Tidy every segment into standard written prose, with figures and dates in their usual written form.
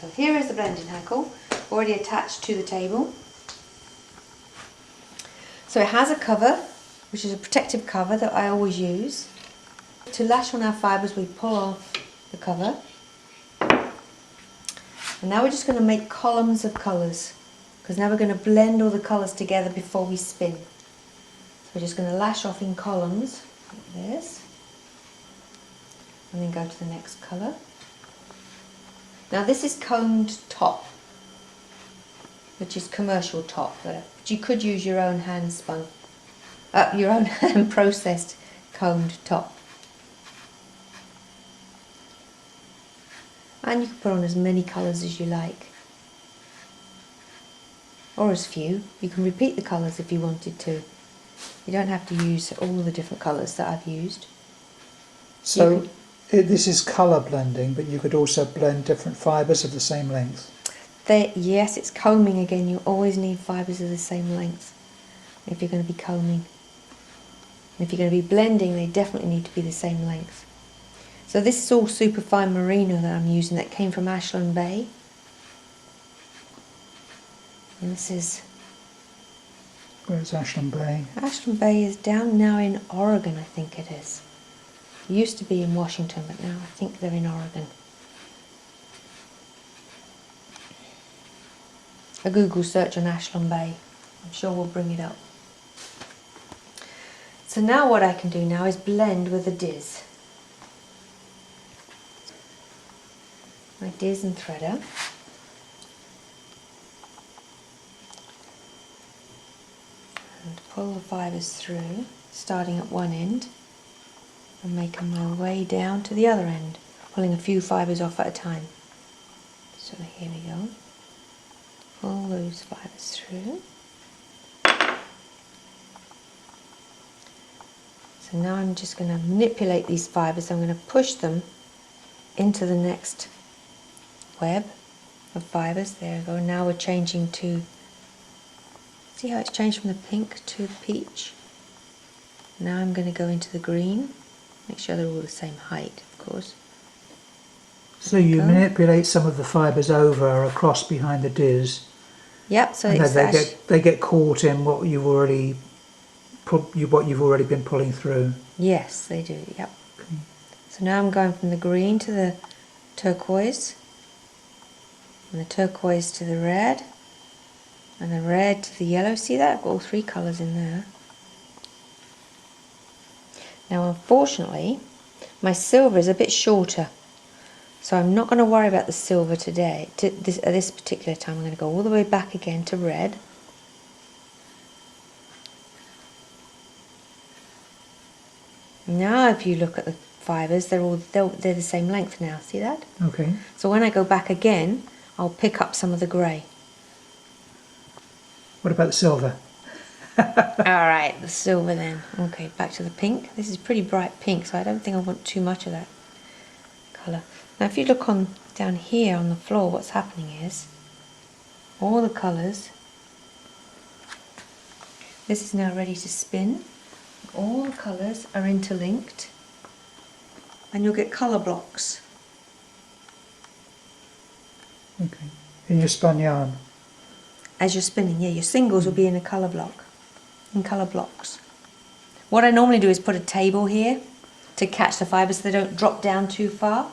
So here is the blending hackle, already attached to the table. So it has a cover, which is a protective cover that I always use. To lash on our fibres, we pull off the cover. And now we're just going to make columns of colours, because now we're going to blend all the colours together before we spin. So we're just going to lash off in columns, like this, and then go to the next colour. Now this is combed top, which is commercial top, but you could use your own hand spun, your own hand processed combed top. And you can put on as many colours as you like, or as few. You can repeat the colours if you wanted to. You don't have to use all the different colours that I've used. So this is colour blending, but you could also blend different fibres of the same length. Yes, it's combing again. You always need fibres of the same length if you're going to be combing. And if you're going to be blending, they definitely need to be the same length. So this is all superfine merino that I'm using, that came from Ashland Bay. And this is... Where's Ashland Bay? Ashland Bay is down now in Oregon, I think it is. It used to be in Washington, but now I think they're in Oregon. A Google search on Ashland Bay, I'm sure we'll bring it up. So now what I can do now is blend with a diz. My diz and threader. And pull the fibres through, starting at one end and making my way down to the other end, pulling a few fibres off at a time. So here we go. Pull those fibres through. So now I'm just going to manipulate these fibres. I'm going to push them into the next web of fibres. There we go. Now we're changing to, see how it's changed from the pink to the peach? Now I'm going to go into the green. Make sure they're all the same height, of course. So you manipulate some of the fibres over or across behind the diz. Yep. So and it's they get caught in what you've already been pulling through. Yes, they do. Yep. Okay. So now I'm going from the green to the turquoise, and the turquoise to the red, and the red to the yellow. See that? I've got all three colours in there. Now unfortunately my silver is a bit shorter, so I'm not going to worry about the silver today. At this particular time I'm going to go all the way back again to red. Now if you look at the fibres, they're the same length now, see that? Okay. So when I go back again, I'll pick up some of the grey. What about the silver? Alright, the silver then. Okay, back to the pink. This is pretty bright pink, so I don't think I want too much of that colour. Now if you look on down here on the floor, what's happening is all the colours, this is now ready to spin. All the colours are interlinked, and you'll get colour blocks. Okay. In your spun yarn? As you're spinning, yeah, your singles will be in a colour block, in colour blocks. What I normally do is put a table here to catch the fibres so they don't drop down too far,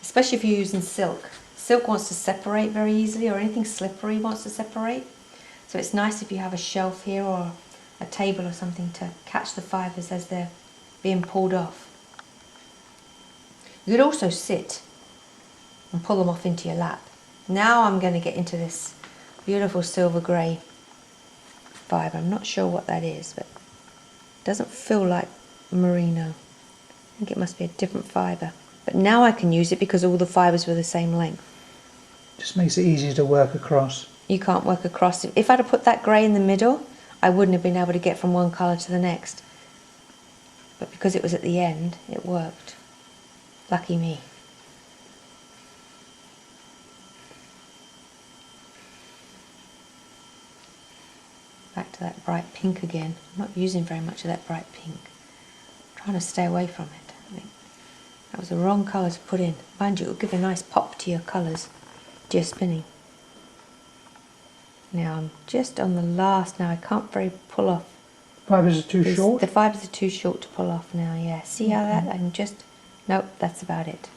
especially if you're using silk. Silk wants to separate very easily, or anything slippery wants to separate. So it's nice if you have a shelf here or a table or something to catch the fibres as they're being pulled off. You could also sit and pull them off into your lap. Now I'm going to get into this beautiful silver grey fibre. I'm not sure what that is, but it doesn't feel like merino. I think it must be a different fibre. But now I can use it because all the fibres were the same length. Just makes it easier to work across. You can't work across. If I'd have put that grey in the middle, I wouldn't have been able to get from one colour to the next. But because it was at the end, it worked. Lucky me. Back to that bright pink again. I'm not using very much of that bright pink. I'm trying to stay away from it. I think that was the wrong colour to put in. Mind you, it will give a nice pop to your colours. just spinning. Now I'm just on the last. Now I can't very pull off. Fibres are too short? The fibres are too short to pull off now, yeah. See how that, I can just, nope, that's about it.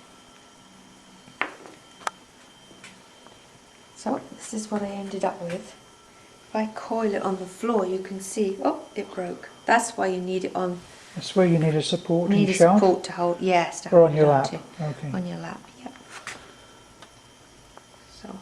So this is what I ended up with. If I coil it on the floor, you can see, oh, it broke. That's why you need it on. That's where you need a supporting Need a shelf? support to hold, yes, to Or hold on it your on lap? to. Okay. On your lap, yep. So.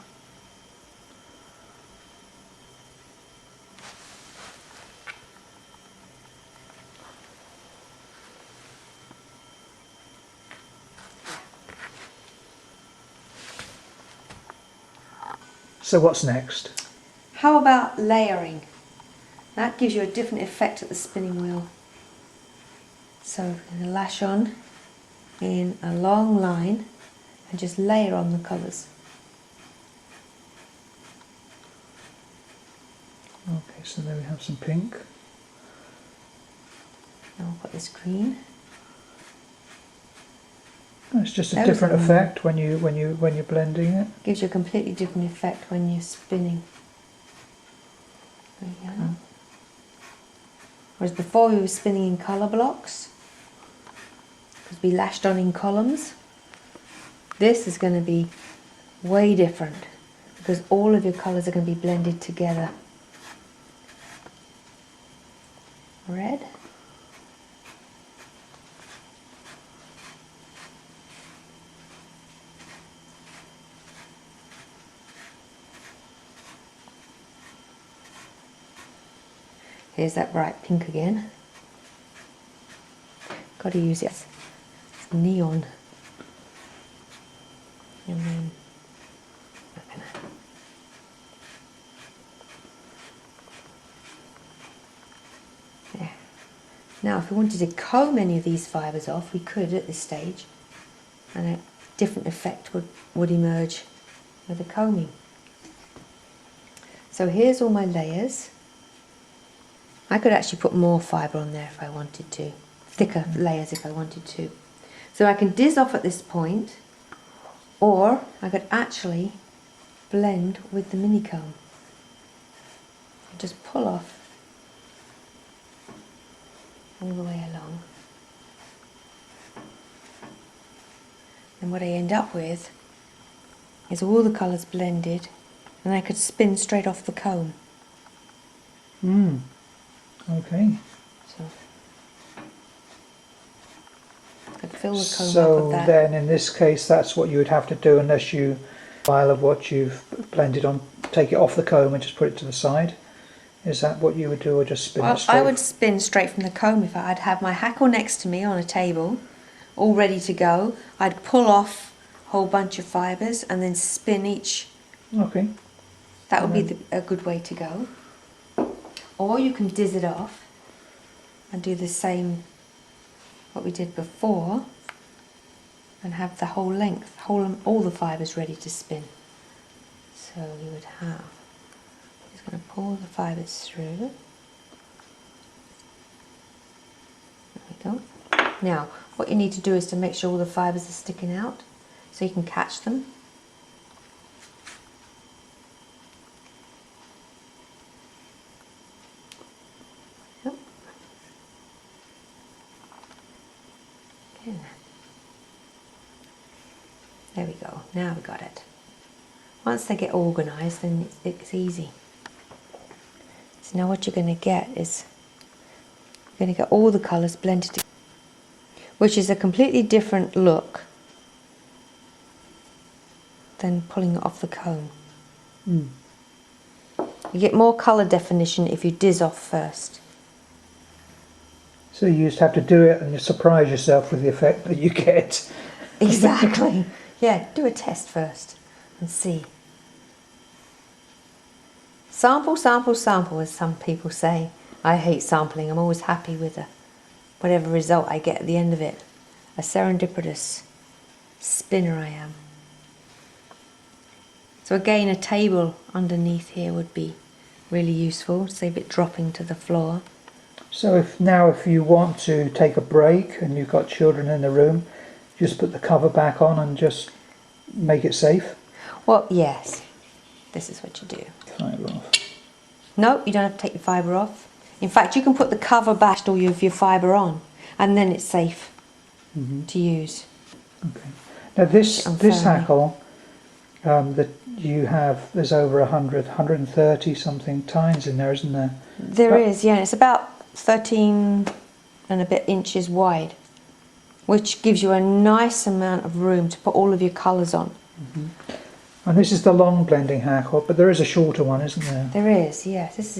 So what's next? How about layering? That gives you a different effect at the spinning wheel. So I'm going to lash on in a long line and just layer on the colours. Okay, so there we have some pink. Now I'll put this green. It's just a Those different are effect when you're blending it. Gives you a completely different effect when you're spinning. There you go. Whereas before we were spinning in colour blocks, because we lashed on in columns. This is going to be way different because all of your colours are going to be blended together. Red. Here's that bright pink again. Got to use it. It's neon. And then yeah. Now, if we wanted to comb any of these fibres off, we could at this stage, and a different effect would emerge with the combing. So here's all my layers. I could actually put more fibre on there if I wanted to, thicker layers if I wanted to. So I can diz off at this point, or I could actually blend with the mini comb. Just pull off all the way along. And what I end up with is all the colours blended, and I could spin straight off the comb. Okay. So I could fill the comb up So with that. then in this case that's what you would have to do unless you pile of what you've blended on, take it off the comb and just put it to the side. Is that what you would do, or just spin it straight? I would spin straight from the comb. If I'd have my hackle next to me on a table, all ready to go, I'd pull off a whole bunch of fibres and then spin each. Okay. That would be a good way to go. Or you can diz it off and do the same, what we did before, and have the whole length, all the fibres ready to spin. So you would have, just going to pull the fibres through. There we go. Now, what you need to do is to make sure all the fibres are sticking out so you can catch them. There we go, now we got it. Once they get organised, then it's easy. So now what you're going to get is, you're going to get all the colours blended together, which is a completely different look than pulling it off the comb. You get more colour definition if you diz off first. So you just have to do it and you surprise yourself with the effect that you get. Exactly. Yeah, do a test first and see. Sample, sample, sample, as some people say. I hate sampling. I'm always happy with whatever result I get at the end of it. A serendipitous spinner I am. So again, a table underneath here would be really useful, save it dropping to the floor. So if you want to take a break and you've got children in the room, just put the cover back on and just make it safe? Well, yes. This is what you do. Fibre off. No, you don't have to take your fibre off. In fact, you can put the cover back all of your fibre on, and then it's safe to use. Okay. Now this Unfurling. hackle that you have, there's over 130 something tines in there, isn't there? There is, yeah. It's about 13 and a bit inches wide, which gives you a nice amount of room to put all of your colours on. And this is the long blending hackle, but there is a shorter one, isn't there? There is, yes. This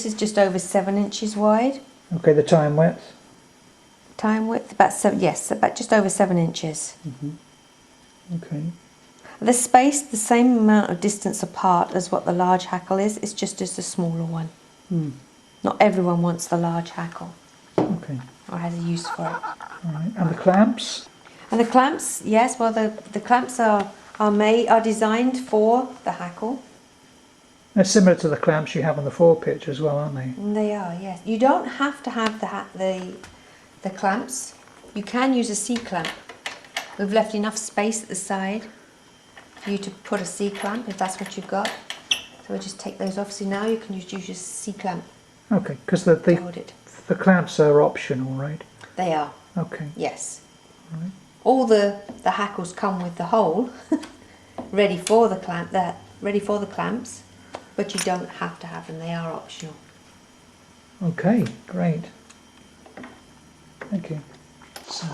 is just over 7 inches wide. Okay, the time width. Time width about 7. Yes, about just over 7 inches. Okay. The space, the same amount of distance apart as what the large hackle is. It's just a smaller one. Not everyone wants the large hackle Okay. or has a use for it. All right. And the clamps. And the clamps, yes. Well, the clamps are designed for the hackle. They're similar to the clamps you have on the forepitch as well, aren't they? And they are, yes. You don't have to have the clamps. You can use a C-clamp. We've left enough space at the side for you to put a C-clamp if that's what you've got. So we'll just take those off. So now you can use your C-clamp Okay, because to hold it. the clamps are optional, right? They are, Okay. yes. Right. All the hackles come with the hole ready for the clamps, but you don't have to have them. They are optional. Okay, great. Thank you. So.